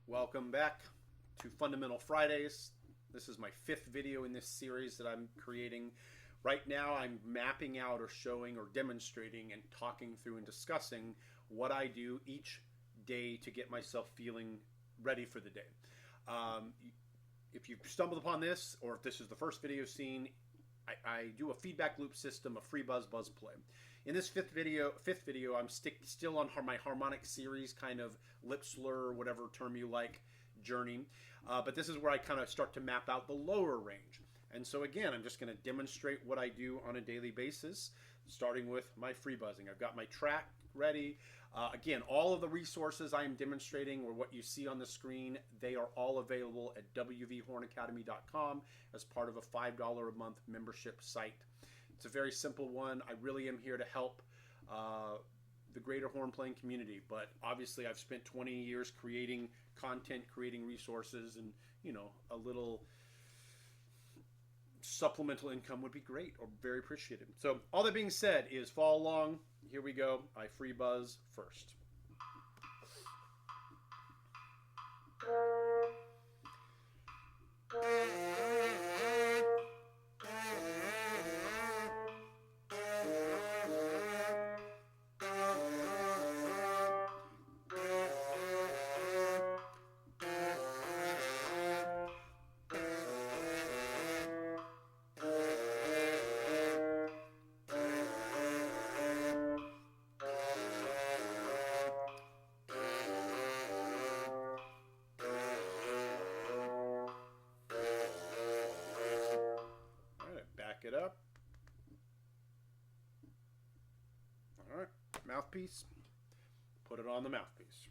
Welcome back to Fundamental Fridays. This is my fifth video in this series that I'm creating. Right now, I'm mapping out or showing or demonstrating and talking through and discussing what I do each day to get myself feeling ready for the day. If you've stumbled upon this, or if this is the first video you've seen, I do a feedback loop system, a free buzz play. In this fifth video, I'm still on my harmonic series, kind of lip slur, whatever term you like, journey. But this is where I kind of start to map out the lower range. And so again, I'm just going to demonstrate what I do on a daily basis, starting with my free buzzing. I've got my track ready. Again, all of the resources I am demonstrating or what you see on the screen, they are all available at wvhornacademy.com as part of a $5 a month membership site. It's a very simple one. I really am here to help the greater horn playing community, but obviously I've spent 20 years creating content, creating resources, and a little supplemental income would be great or very appreciated. So all that being said is follow along. Here we go. I free buzz first. Back it up. All right, mouthpiece. Put it on the mouthpiece.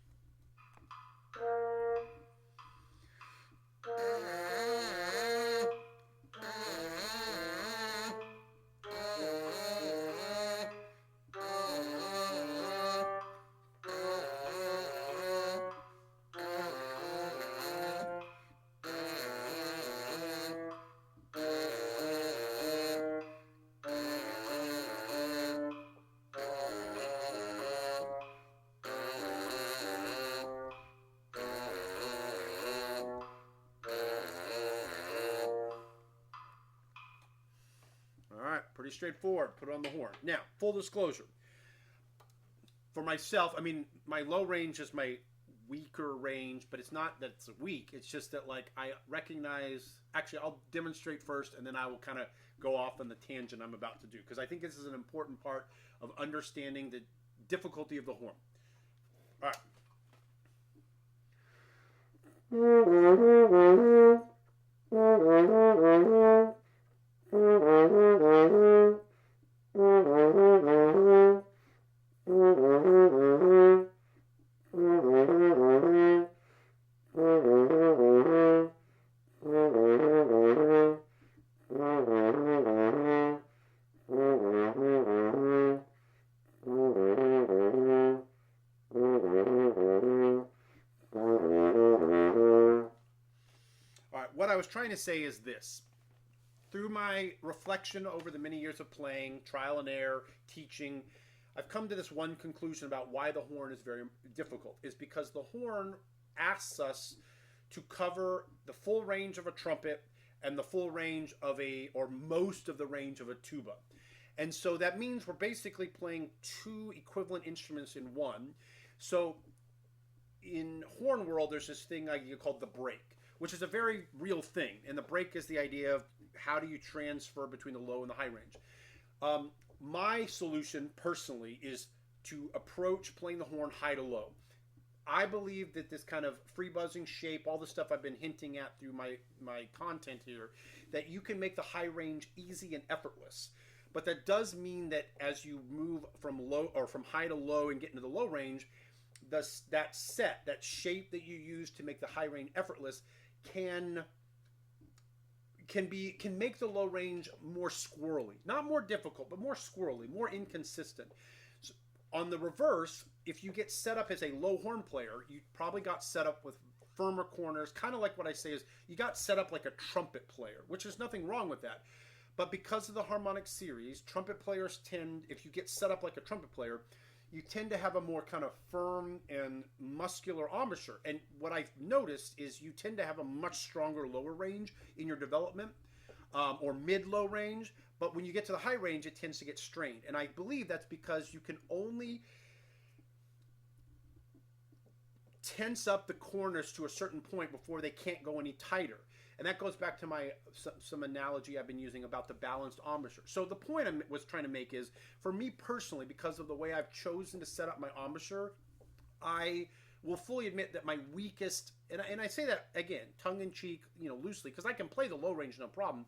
Pretty straightforward. Put it on the horn. Now, full disclosure. For myself, I mean, my low range is my weaker range, but it's not that it's weak. It's just that, like, I recognize... Actually, I'll demonstrate first, and then I will kind of go off on the tangent I'm about to do, because I think this is an important part of understanding the difficulty of the horn. All right. What I was trying to say is this. Through my reflection over the many years of playing, trial and error, teaching, I've come to this one conclusion about why the horn is very difficult. Is because the horn asks us to cover the full range of a trumpet and the full range of or most of the range of a tuba. And so that means we're basically playing two equivalent instruments in one. So in horn world, there's this thing called the break, which is a very real thing. And the break is the idea of how do you transfer between the low and the high range. My solution, personally, is to approach playing the horn high to low. I believe that this kind of free buzzing shape, all the stuff I've been hinting at through my content here, that you can make the high range easy and effortless. But that does mean that as you move from low or from high to low and get into the low range, that shape that you use to make the high range effortless can make the low range more squirrely. Not more difficult, but more squirrely, more inconsistent. So on the reverse, if you get set up as a low horn player, you probably got set up with firmer corners, kind of like what I say is you got set up like a trumpet player, which is nothing wrong with that. But because of the harmonic series, trumpet players tend, if you get set up like a trumpet player, you tend to have a more kind of firm and muscular embouchure. And what I've noticed is you tend to have a much stronger lower range in your development, or mid-low range. But when you get to the high range, it tends to get strained. And I believe that's because you can only tense up the corners to a certain point before they can't go any tighter. And that goes back to my some analogy I've been using about the balanced embouchure. So the point I was trying to make is, for me personally, because of the way I've chosen to set up my embouchure, I will fully admit that my weakest, and I say that again, tongue-in-cheek, loosely, because I can play the low range no problem,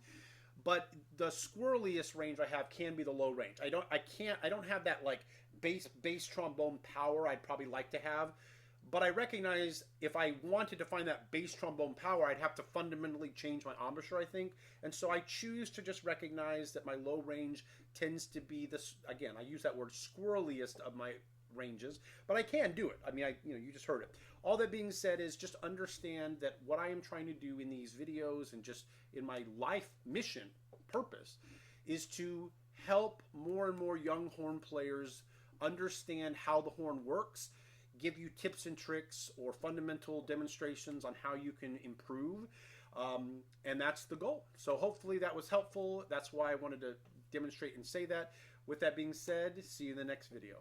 but the squirreliest range I have can be the low range. I don't have that like bass trombone power I'd probably like to have. But I recognize if I wanted to find that bass trombone power, I'd have to fundamentally change my embouchure, I think. And so I choose to just recognize that my low range tends to be this, again, I use that word, squirreliest of my ranges, but I can do it. I mean, you just heard it. All that being said is just understand that what I am trying to do in these videos and just in my life mission purpose is to help more and more young horn players understand how the horn works, give you tips and tricks or fundamental demonstrations on how you can improve. And that's the goal. So hopefully that was helpful. That's why I wanted to demonstrate and say that. With that being said, see you in the next video.